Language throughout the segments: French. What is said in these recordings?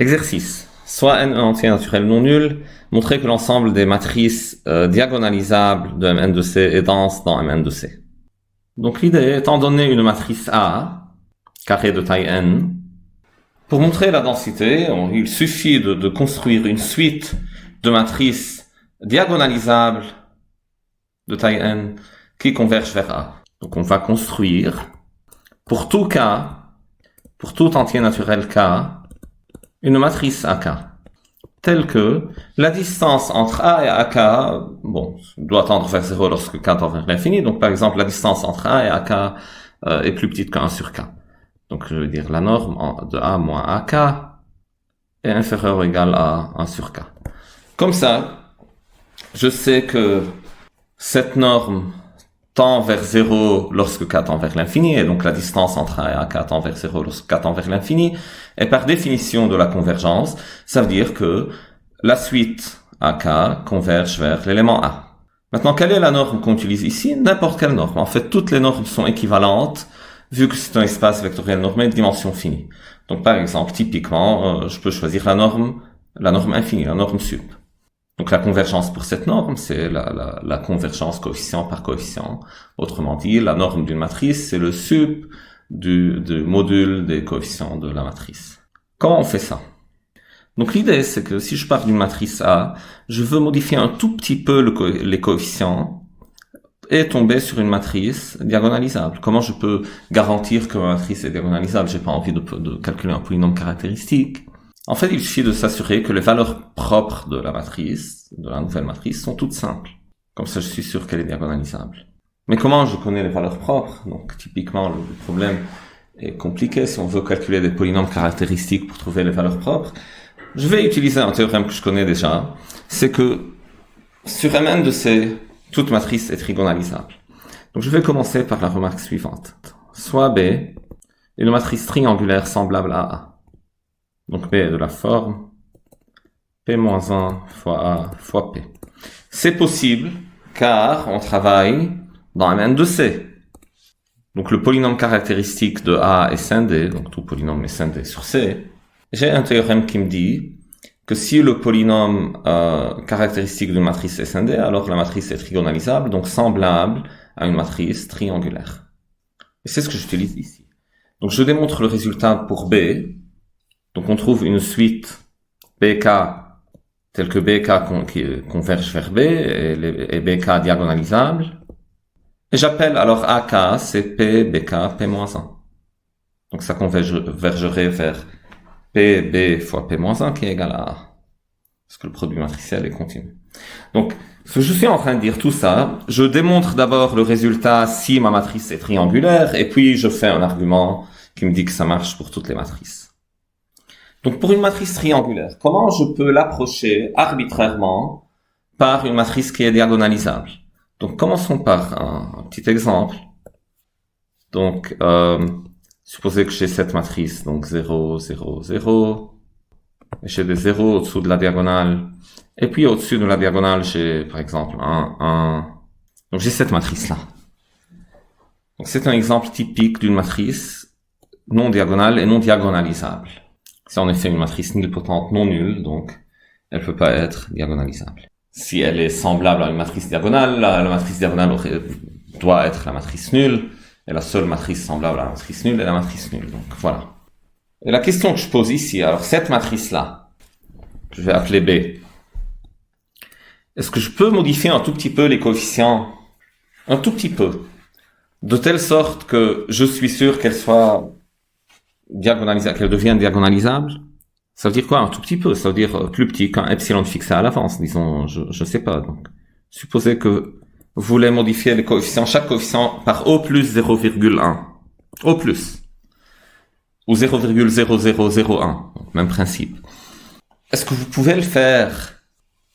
Exercice. Soit n un entier naturel non nul, montrer que l'ensemble des matrices diagonalisables de Mn de C est dense dans Mn de C. Donc l'idée, étant donné une matrice A, carré de taille n, pour montrer la densité, il suffit de construire une suite de matrices diagonalisables de taille n qui convergent vers A. Donc on va construire, pour tout K, pour tout entier naturel K, une matrice AK, telle que la distance entre A et AK, doit tendre vers 0 lorsque K tend vers l'infini. Donc par exemple, la distance entre A et AK est plus petite que 1 sur K. Donc je veux dire, la norme de A moins AK est inférieure ou égale à 1 sur K. Comme ça, je sais que cette norme tend vers 0 lorsque K tend vers l'infini, et donc la distance entre A et AK tend vers 0 lorsque K tend vers l'infini, et par définition de la convergence, ça veut dire que la suite AK converge vers l'élément A. Maintenant, quelle est la norme qu'on utilise ici? N'importe quelle norme. En fait, toutes les normes sont équivalentes, vu que c'est un espace vectoriel normé de dimension finie. Donc par exemple, typiquement, je peux choisir la norme infinie, la norme sup. Donc la convergence pour cette norme, c'est la convergence coefficient par coefficient. Autrement dit, la norme d'une matrice, c'est le sup du module des coefficients de la matrice. Comment on fait ça? Donc l'idée, c'est que si je pars d'une matrice A, je veux modifier un tout petit peu les coefficients et tomber sur une matrice diagonalisable. Comment je peux garantir que ma matrice est diagonalisable? J'ai pas envie de calculer un polynôme caractéristique. En fait, il suffit de s'assurer que les valeurs propres de la matrice, de la nouvelle matrice, sont toutes simples. Comme ça, je suis sûr qu'elle est diagonalisable. Mais comment je connais les valeurs propres? Donc, typiquement, le problème est compliqué. Si on veut calculer des polynômes caractéristiques pour trouver les valeurs propres, je vais utiliser un théorème que je connais déjà. C'est que sur Mn de C, toute matrice est trigonalisable. Donc, je vais commencer par la remarque suivante. Soit B est une matrice triangulaire semblable à A. Donc B est de la forme P-1 fois A fois P. C'est possible car on travaille dans Mn de C. Donc le polynôme caractéristique de A est scindé, donc tout polynôme est scindé sur C. J'ai un théorème qui me dit que si le polynôme caractéristique d'une matrice est scindé, alors la matrice est trigonalisable, donc semblable à une matrice triangulaire. Et c'est ce que j'utilise ici. Donc je démontre le résultat pour B. Donc on trouve une suite BK telle que BK qui converge vers B et BK diagonalisable. Et j'appelle alors AK, c'est P, BK, P-1. Donc ça convergerait vers PB fois P-1 qui est égal à A. Parce que le produit matriciel est continu. Donc, ce que je suis en train de dire tout ça, je démontre d'abord le résultat si ma matrice est triangulaire, et puis je fais un argument qui me dit que ça marche pour toutes les matrices. Donc pour une matrice triangulaire, comment je peux l'approcher arbitrairement par une matrice qui est diagonalisable? Donc commençons par un petit exemple. Donc supposez que j'ai cette matrice, donc 0, 0, 0. J'ai des 0 au-dessous de la diagonale. Et puis au-dessus de la diagonale, j'ai par exemple 1, 1. Donc j'ai cette matrice-là. Donc c'est un exemple typique d'une matrice non diagonale et non diagonalisable. C'est en effet une matrice nilpotente non nulle, donc elle peut pas être diagonalisable. Si elle est semblable à une matrice diagonale, la matrice diagonale doit être la matrice nulle, et la seule matrice semblable à la matrice nulle est la matrice nulle. Donc voilà. Et la question que je pose ici, alors cette matrice-là, je vais appeler B. Est-ce que je peux modifier un tout petit peu les coefficients? Un tout petit peu. De telle sorte que je suis sûr qu'elle soit diagonalisable, qu'elle devienne diagonalisable? Ça veut dire quoi? Un tout petit peu. Ça veut dire plus petit qu'un epsilon fixé à l'avance, disons, je sais pas. Donc, supposez que vous voulez modifier les coefficients, chaque coefficient par O plus 0,1. O plus. Ou 0,0001. Même principe. Est-ce que vous pouvez le faire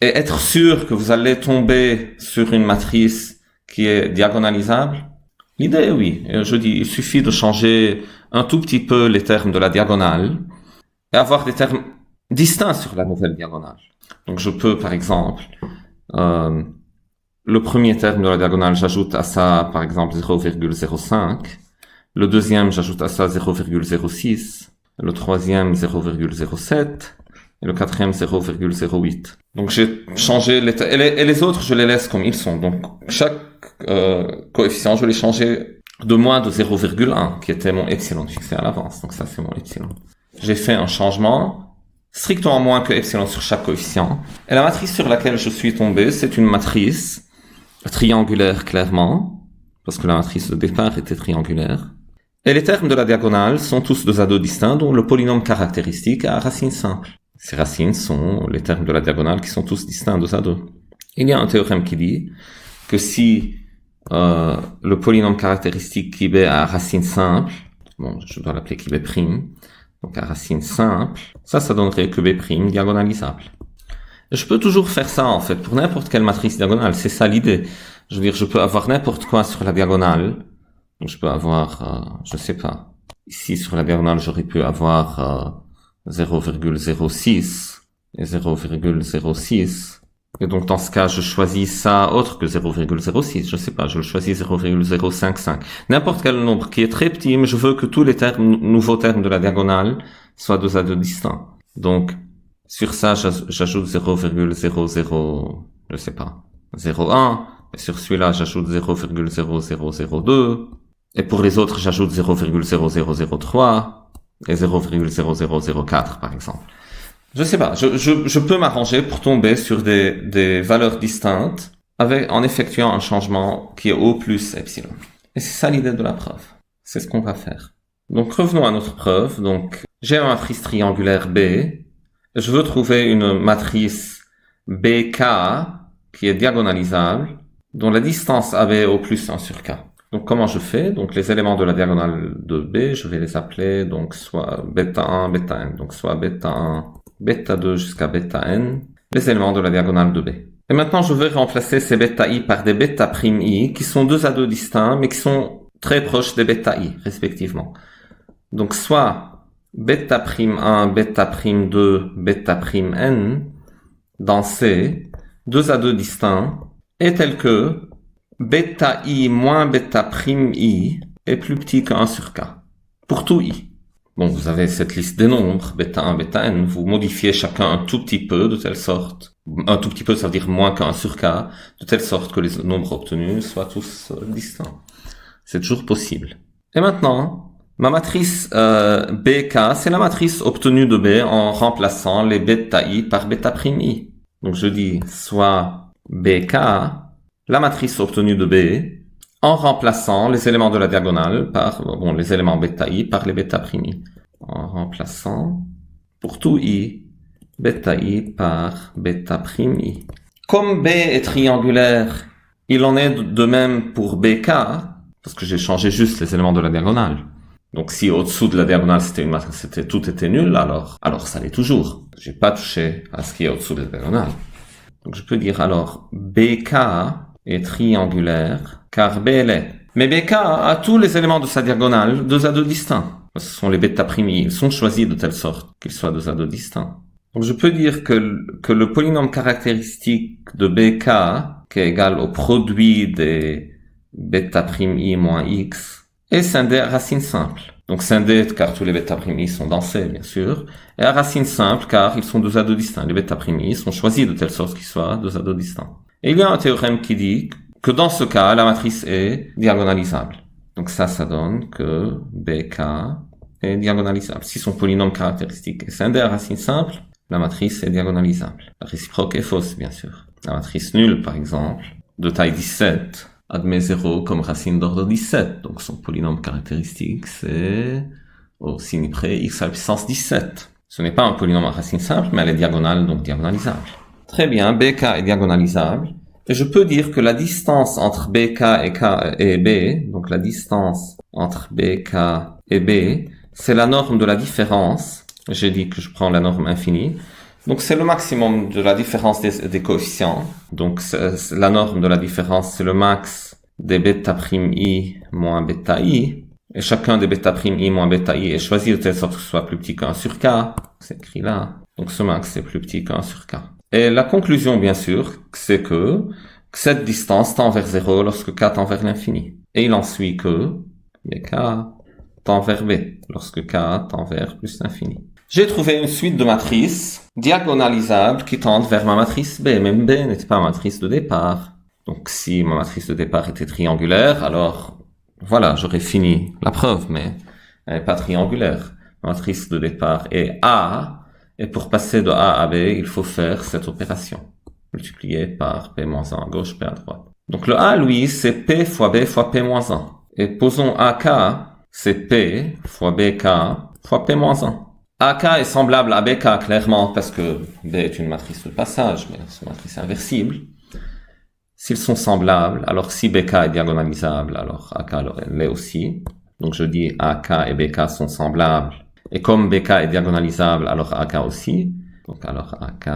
et être sûr que vous allez tomber sur une matrice qui est diagonalisable? L'idée, oui. Je dis, il suffit de changer un tout petit peu les termes de la diagonale et avoir des termes distincts sur la nouvelle diagonale. Donc je peux, par exemple, le premier terme de la diagonale, j'ajoute à ça, par exemple, 0,05. Le deuxième, j'ajoute à ça 0,06. le troisième 0,07 et le quatrième 0,08. Donc j'ai changé et les autres je les laisse comme ils sont. Donc chaque coefficient je l'ai changé de moins de 0,1 qui était mon epsilon fixé à l'avance. Donc ça c'est mon epsilon. J'ai fait un changement strictement moins que epsilon sur chaque coefficient. Et la matrice sur laquelle je suis tombé, c'est une matrice triangulaire clairement, parce que la matrice de départ était triangulaire. Et les termes de la diagonale sont tous deux à deux distincts, dont le polynôme caractéristique a racine simple. Ces racines sont les termes de la diagonale qui sont tous distincts deux à deux. Il y a un théorème qui dit que si le polynôme caractéristique qui b a racine simple, bon, je dois l'appeler qui b prime, donc à racine simple, ça donnerait que b prime diagonalisable. Et je peux toujours faire ça en fait pour n'importe quelle matrice diagonale, c'est ça l'idée. Je veux dire, je peux avoir n'importe quoi sur la diagonale. Donc je peux avoir, je sais pas, ici sur la diagonale j'aurais pu avoir 0,06 et 0,06. Et donc dans ce cas je choisis ça autre que 0,06, je sais pas, je le choisis 0,055. N'importe quel nombre qui est très petit, mais je veux que tous les termes, nouveaux termes de la diagonale soient deux à deux distincts. Donc sur ça j'ajoute 0,00, je sais pas, 0,1. Et sur celui-là j'ajoute 0,0002. Et pour les autres, j'ajoute 0,0003 et 0,0004 par exemple. Je sais pas, je peux m'arranger pour tomber sur des valeurs distinctes en effectuant un changement qui est O plus epsilon. Et c'est ça l'idée de la preuve. C'est ce qu'on va faire. Donc revenons à notre preuve. Donc j'ai une matrice triangulaire B. Et je veux trouver une matrice BK qui est diagonalisable, dont la distance AB est O plus 1 sur K. Donc comment je fais? Donc les éléments de la diagonale de B, je vais les appeler donc soit bêta 1, bêta n, donc soit bêta 1, bêta 2 jusqu'à bêta n, les éléments de la diagonale de B. Et maintenant je vais remplacer ces bêta i par des bêta prime i qui sont deux à deux distincts mais qui sont très proches des bêta i respectivement. Donc soit bêta prime 1, bêta prime 2, bêta prime n dans C, deux à deux distincts, est tel que bêta i moins bêta prime i est plus petit que 1 sur k. Pour tout i. Bon, vous avez cette liste des nombres, bêta 1, bêta n, vous modifiez chacun un tout petit peu, de telle sorte, un tout petit peu ça veut dire moins qu'un sur k, de telle sorte que les nombres obtenus soient tous distincts. C'est toujours possible. Et maintenant, ma matrice BK, c'est la matrice obtenue de B en remplaçant les bêta i par bêta prime i. Donc je dis soit BK, la matrice obtenue de B, en remplaçant les éléments de la diagonale par, les éléments bêta i par les bêta prime i. En remplaçant, pour tout i, bêta i par bêta prime i. Comme B est triangulaire, il en est de même pour BK, parce que j'ai changé juste les éléments de la diagonale. Donc si au-dessous de la diagonale c'était une matrice, tout était nul, alors ça l'est toujours. J'ai pas touché à ce qui est au-dessous de la diagonale. Donc je peux dire alors BK est triangulaire, car B l'est. Mais BK a tous les éléments de sa diagonale deux à deux distincts. Ce sont les bêta prime i, ils sont choisis de telle sorte qu'ils soient deux à deux distincts. Donc je peux dire que le polynôme caractéristique de BK, qui est égal au produit des bêta prime i moins x, est scindé à racine simple. Donc scindé car tous les bêta prime i sont dans C, bien sûr, et à racine simple car ils sont deux à deux distincts. Les bêta prime i sont choisis de telle sorte qu'ils soient deux à deux distincts. Et il y a un théorème qui dit que dans ce cas, la matrice est diagonalisable. Donc ça donne que BK est diagonalisable. Si son polynôme caractéristique est scindé à racine simple, la matrice est diagonalisable. La réciproque est fausse, bien sûr. La matrice nulle, par exemple, de taille 17, admet 0 comme racine d'ordre 17. Donc son polynôme caractéristique, c'est au signe près x à la puissance 17. Ce n'est pas un polynôme à racine simple, mais elle est diagonale, donc diagonalisable. Très bien, BK est diagonalisable. Et je peux dire que la distance entre BK et B, donc la distance entre BK et B, c'est la norme de la différence. J'ai dit que je prends la norme infinie. Donc c'est le maximum de la différence des coefficients. Donc la norme de la différence, c'est le max des bêta prime i moins bêta i. Et chacun des bêta prime i moins bêta i est choisi de telle sorte que ce soit plus petit que 1 sur k. C'est écrit là. Donc ce max est plus petit que 1 sur k. Et la conclusion, bien sûr, c'est que cette distance tend vers 0 lorsque k tend vers l'infini. Et il en suit que bk tend vers B, lorsque K tend vers plus l'infini. J'ai trouvé une suite de matrices diagonalisables qui tendent vers ma matrice B. Même B n'était pas ma matrice de départ. Donc si ma matrice de départ était triangulaire, alors voilà, j'aurais fini la preuve, mais elle n'est pas triangulaire. Ma matrice de départ est A, et pour passer de A à B, il faut faire cette opération. Multiplié par P-1 à gauche, P à droite. Donc le A, lui, c'est P fois B fois P-1. Et posons AK, c'est P fois BK fois P-1. AK est semblable à BK, clairement, parce que B est une matrice de passage, mais c'est une matrice inversible. S'ils sont semblables, alors si BK est diagonalisable, alors AK l'est aussi. Donc je dis AK et BK sont semblables. Et comme BK est diagonalisable, alors AK aussi. Donc alors AK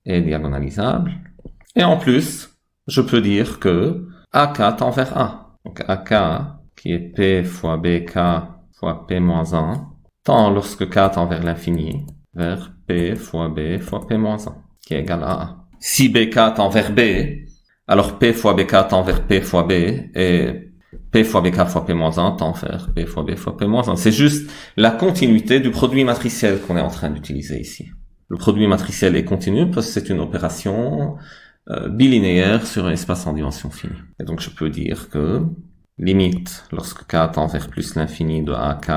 est diagonalisable. Et en plus, je peux dire que AK tend vers A. Donc AK, qui est P fois BK fois P-1, tend lorsque K tend vers l'infini, vers P fois B fois P-1, qui est égal à A. Si BK tend vers B, alors P fois BK tend vers P fois B, et P fois BK fois P-1 tend vers P fois B fois P-1. C'est juste la continuité du produit matriciel qu'on est en train d'utiliser ici. Le produit matriciel est continu parce que c'est une opération bilinéaire sur un espace en dimension finie. Et donc je peux dire que limite lorsque K tend vers plus l'infini de AK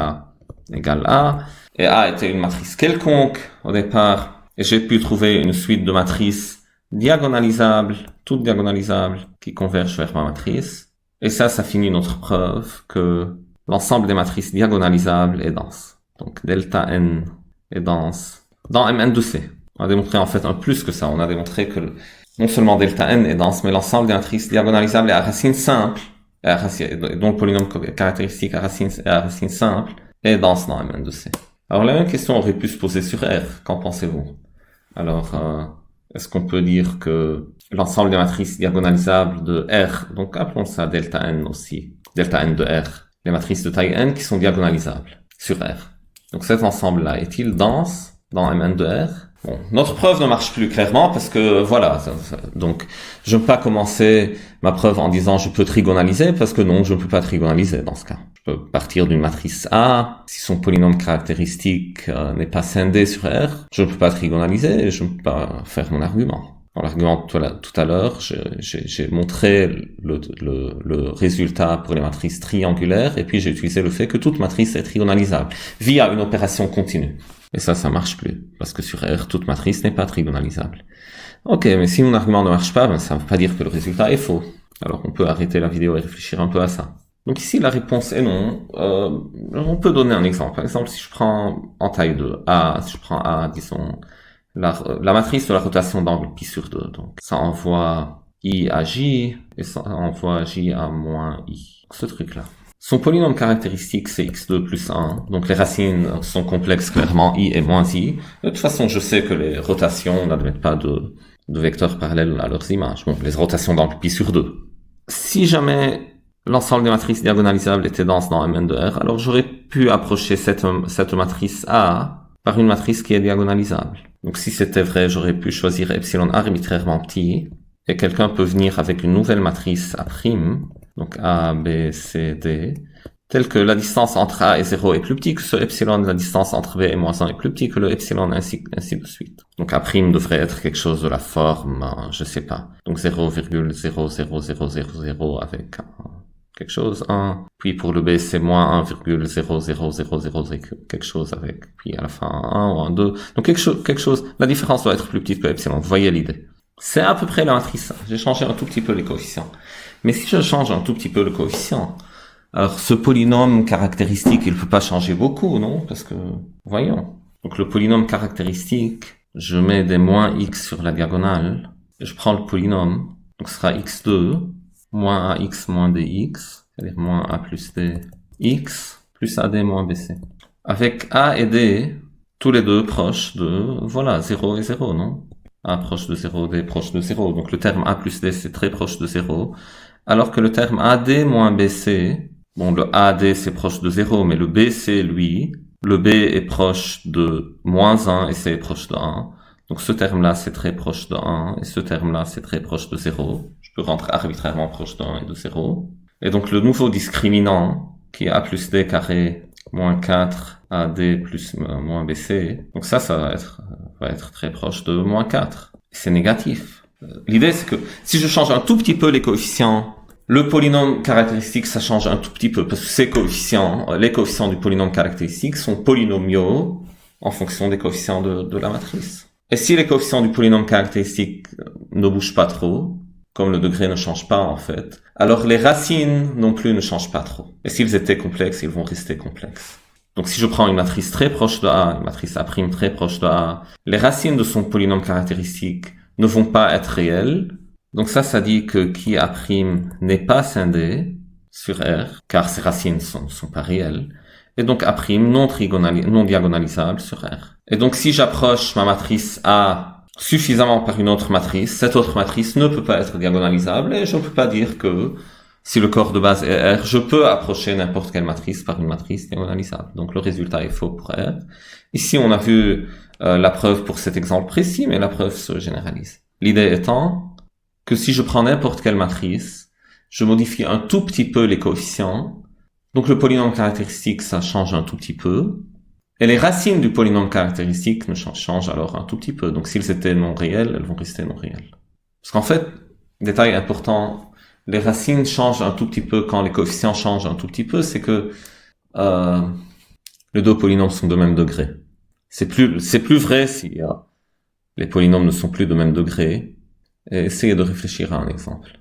égale A, et A était une matrice quelconque au départ, et j'ai pu trouver une suite de matrices diagonalisables, toutes diagonalisables, qui convergent vers ma matrice. Et ça finit notre preuve que l'ensemble des matrices diagonalisables est dense. Donc delta n est dense dans Mn de C. On a démontré en fait un plus que ça. On a démontré que non seulement delta n est dense, mais l'ensemble des matrices diagonalisables est à racine simple, dont le polynôme caractéristique à racine simple, est dense dans Mn de C. Alors la même question aurait pu se poser sur R. Qu'en pensez-vous? Alors, est-ce qu'on peut dire que l'ensemble des matrices diagonalisables de R, donc appelons ça delta n aussi, delta n de R, les matrices de taille n qui sont diagonalisables sur R. Donc cet ensemble-là est-il dense dans Mn de R? Bon, notre preuve ne marche plus clairement parce que voilà, donc je ne peux pas commencer ma preuve en disant je peux trigonaliser parce que non, je ne peux pas trigonaliser dans ce cas. Je peux partir d'une matrice A, si son polynôme caractéristique n'est pas scindé sur R, je ne peux pas trigonaliser et je ne peux pas faire mon argument. Dans l'argument tout à l'heure, j'ai montré le résultat pour les matrices triangulaires et puis j'ai utilisé le fait que toute matrice est trigonalisable via une opération continue. Et ça marche plus, parce que sur R, toute matrice n'est pas trigonalisable. Ok, mais si mon argument ne marche pas, ça ne veut pas dire que le résultat est faux. Alors on peut arrêter la vidéo et réfléchir un peu à ça. Donc ici, la réponse est non. On peut donner un exemple. Par exemple, si je prends en taille 2, A, si je prends A, disons, la matrice de la rotation d'angle pi sur 2. Donc ça envoie I à J, et ça envoie J à moins I. Ce truc-là. Son polynôme caractéristique, c'est x2 plus 1. Donc les racines sont complexes, clairement, i et moins i. De toute façon, je sais que les rotations n'admettent pas de vecteurs parallèles à leurs images. Bon, les rotations d'angle pi sur 2. Si jamais l'ensemble des matrices diagonalisables était dense dans Mn de R, alors j'aurais pu approcher cette matrice A par une matrice qui est diagonalisable. Donc si c'était vrai, j'aurais pu choisir epsilon arbitrairement petit, et quelqu'un peut venir avec une nouvelle matrice A', donc A, B, C, D, telle que la distance entre A et 0 est plus petite que ce epsilon, la distance entre B et moins 1 est plus petite que le epsilon, ainsi de suite. Donc A' devrait être quelque chose de la forme, je sais pas, donc 0,00000 avec quelque chose, 1, puis pour le B c'est moins 1,00000 quelque chose avec, puis à la fin 1 ou 1, 2, donc quelque chose, la différence doit être plus petite que epsilon, vous voyez l'idée. C'est à peu près la matrice, j'ai changé un tout petit peu les coefficients. Mais si je change un tout petit peu le coefficient, alors ce polynôme caractéristique, il peut pas changer beaucoup, non? Parce que, voyons. Donc le polynôme caractéristique, je mets des moins x sur la diagonale, et je prends le polynôme, donc ce sera x2, moins ax moins dx, c'est-à-dire moins a plus d, x, plus ad moins bc. Avec a et d, tous les deux proches de, voilà, 0 et 0, non? A proche de 0, D proche de 0. Donc le terme A plus D, c'est très proche de 0. Alors que le terme AD moins BC, bon, le AD c'est proche de 0, mais le BC, lui, le B est proche de moins 1 et C est proche de 1. Donc ce terme-là, c'est très proche de 1, et ce terme-là, c'est très proche de 0. Je peux rentrer arbitrairement proche de 1 et de 0. Et donc le nouveau discriminant, qui est A plus D carré, moins 4 AD plus moins BC. Donc ça va être très proche de moins 4. C'est négatif. L'idée, c'est que si je change un tout petit peu les coefficients, le polynôme caractéristique, ça change un tout petit peu, parce que ces coefficients, les coefficients du polynôme caractéristique sont polynomiaux en fonction des coefficients de la matrice. Et si les coefficients du polynôme caractéristique ne bougent pas trop, comme le degré ne change pas en fait, alors les racines non plus ne changent pas trop. Et s'ils étaient complexes, ils vont rester complexes. Donc si je prends une matrice très proche de A, une matrice A' très proche de A, les racines de son polynôme caractéristique ne vont pas être réelles. Donc ça dit que qui A' n'est pas scindé sur R, car ses racines sont pas réelles. Et donc A' non diagonalisable sur R. Et donc si j'approche ma matrice A suffisamment par une autre matrice, cette autre matrice ne peut pas être diagonalisable et je ne peux pas dire que si le corps de base est R, je peux approcher n'importe quelle matrice par une matrice diagonalisable. Donc le résultat est faux pour R. Ici, on a vu la preuve pour cet exemple précis, mais la preuve se généralise. L'idée étant que si je prends n'importe quelle matrice, je modifie un tout petit peu les coefficients. Donc le polynôme caractéristique, ça change un tout petit peu. Et les racines du polynôme caractéristique ne changent alors un tout petit peu. Donc s'ils étaient non réels, elles vont rester non réelles. Parce qu'en fait, détail important, les racines changent un tout petit peu quand les coefficients changent un tout petit peu, c'est que les deux polynômes sont de même degré. C'est plus vrai si les polynômes ne sont plus de même degré. Et essayez de réfléchir à un exemple.